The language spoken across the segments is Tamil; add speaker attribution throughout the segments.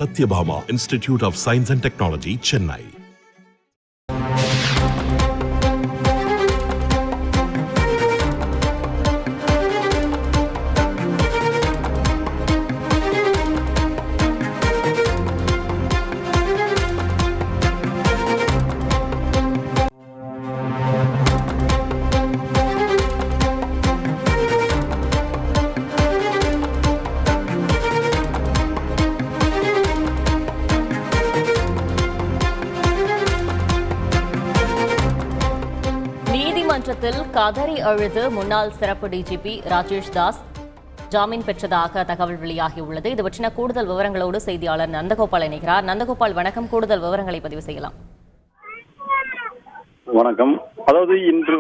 Speaker 1: Satyabhama Institute of Science and Technology, Chennai.
Speaker 2: நீதிமன்றத்தில் கதறி அழுது முன்னாள் சிறப்பு டிஜிபி ராஜேஷ் தாஸ் ஜாமீன் பெற்றதாக தகவல் வெளியாகியுள்ளது. இது பற்றின கூடுதல் விவரங்களோடு செய்தியாளர் நந்தகோபால் இணைகிறார். நந்தகோபால், வணக்கம். கூடுதல் விவரங்களை பதிவு செய்யலாம்.
Speaker 3: வணக்கம். அதாவது இன்று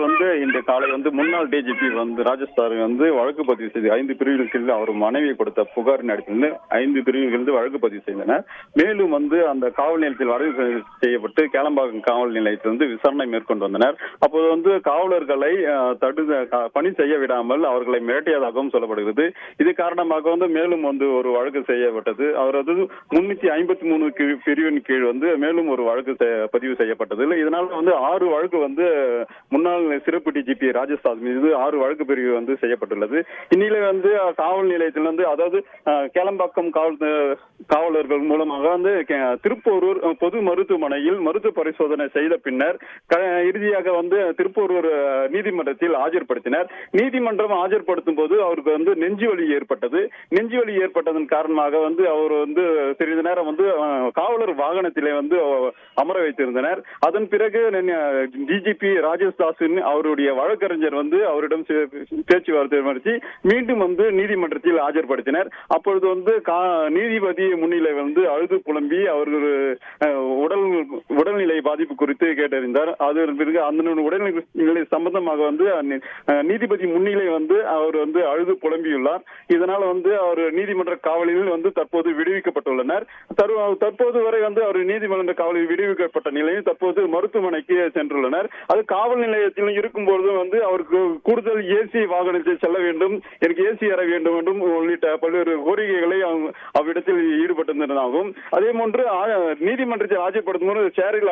Speaker 3: காலை முன்னாள் டிஜிபி ராஜேஷ் சார் வழக்கு பதிவு செய்து 5 பிரிவுகளுக்கு அவர் மனைவி கொடுத்த புகாரின் அடிப்படையில் 5 பிரிவுகள் வழக்கு பதிவு செய்தனர். மேலும் அந்த காவல் நிலையத்தில் வரைவு செய்யப்பட்டு கேளம்பாக்கம் காவல் நிலையத்தில் விசாரணை மேற்கொண்டு வந்தனர். அப்போது காவலர்களை பணி செய்ய விடாமல் அவர்களை மிரட்டியதாகவும் சொல்லப்படுகிறது. இது காரணமாக மேலும் ஒரு வழக்கு செய்யப்பட்டது. அவரது 353 பிரிவின் கீழ் மேலும் ஒரு வழக்கு பதிவு செய்யப்பட்டது. இதனால் 6 வழக்கு முன்னாள் சிறப்பு டிஜிபி ராஜேஷ் தாஸ் மீது 6 வழக்கு பிரிவு செய்யப்பட்டுள்ளது. இந்நிலை காவல் நிலையத்தில் அதாவது கேளம்பாக்கம் காவலர்கள் மூலமாக திருப்போரூர் பொது மருத்துவமனையில் மருத்துவ பரிசோதனை செய்த பின்னர் இறுதியாக திருப்போரூர் நீதிமன்றத்தில் ஆஜர்படுத்தினர். நீதிமன்றம் ஆஜர்படுத்தும் போது அவருக்கு நெஞ்சுவலி ஏற்பட்டது. நெஞ்சுவலி ஏற்பட்டதன் காரணமாக அவர் சிறிது நேரம் காவலர் வாகனத்திலே அமர வைத்திருந்தனர். அதன் பிறகு டிஜிபி ராஜேஷ் தாஸின் அவருடைய வழக்கறிஞர் அவரிடம் பேச்சுவார்த்தை நடத்தி மீண்டும் நீதிமன்றத்தில் ஆஜர்படுத்தினர். அப்பொழுது நீதிபதி முன்னிலை அழுது புலம்பி அவர்கள் உடல்நிலை பாதிப்பு குறித்து கேட்டறிந்தார். அதன் பிறகு அந்த உடல்நிலை சம்பந்தமாக நீதிபதி முன்னிலை அவர் அழுது புலம்பியுள்ளார். இதனால் அவர் நீதிமன்ற காவலில் தற்போது விடுவிக்கப்பட்டுள்ளனர். தற்போது வரை அவர் நீதிமன்ற காவலில் விடுவிக்கப்பட்ட நிலையில் தற்போது மருத்துவமனைக்கு சென்றுள்ளனர். அது காவல் நிலையத்தில் இருக்கும்போது அவருக்கு கூடுதல் ஏசி வாகனத்தில் செல்ல வேண்டும், எனக்கு ஏசி அறை வேண்டும் என்றும் உள்ளிட்ட பல்வேறு கோரிக்கைகளை அவ்விடத்தில் ஈடுபட்டிருந்ததாகவும், அதே போன்று நீதிமன்றத்தில் ஆஜர்படுத்தும் போது சேரில்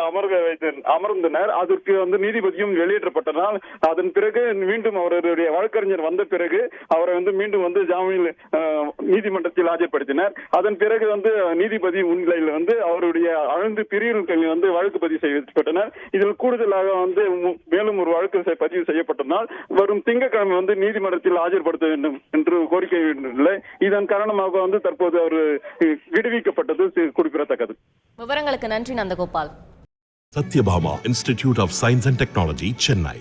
Speaker 3: அமர்ந்தனர். அதற்கு நீதிபதியும் வெளியேற்றப்பட்டனால் அதன் பிறகு மீண்டும் அவருடைய வழக்கறிஞர் வந்த பிறகு அவரை மீண்டும் ஜாமீன் நீதிமன்றத்தில் ஆஜர்படுத்தினர். அதன் பிறகு நீதிபதி முன்னிலையில் அவருடைய 5 பிரிவுகளில் வழக்கு பதிவு செய்யப்பட்டனர். இதில் கூடுதலாக மேலும் ஒரு வழக்கு பதிவு செய்யப்பட்டதால் வரும் திங்கட்கிழமை நீதிமன்றத்தில் ஆஜர்படுத்த வேண்டும் என்று கோரிக்கை இல்லை. இதன் காரணமாக தற்போது அவர் விடுவிக்கப்பட்டது குறிப்பிடத்தக்கது.
Speaker 2: விவரங்களுக்கு நன்றி Nandagopal.
Speaker 1: Satyabhama Institute of Science and Technology, Chennai.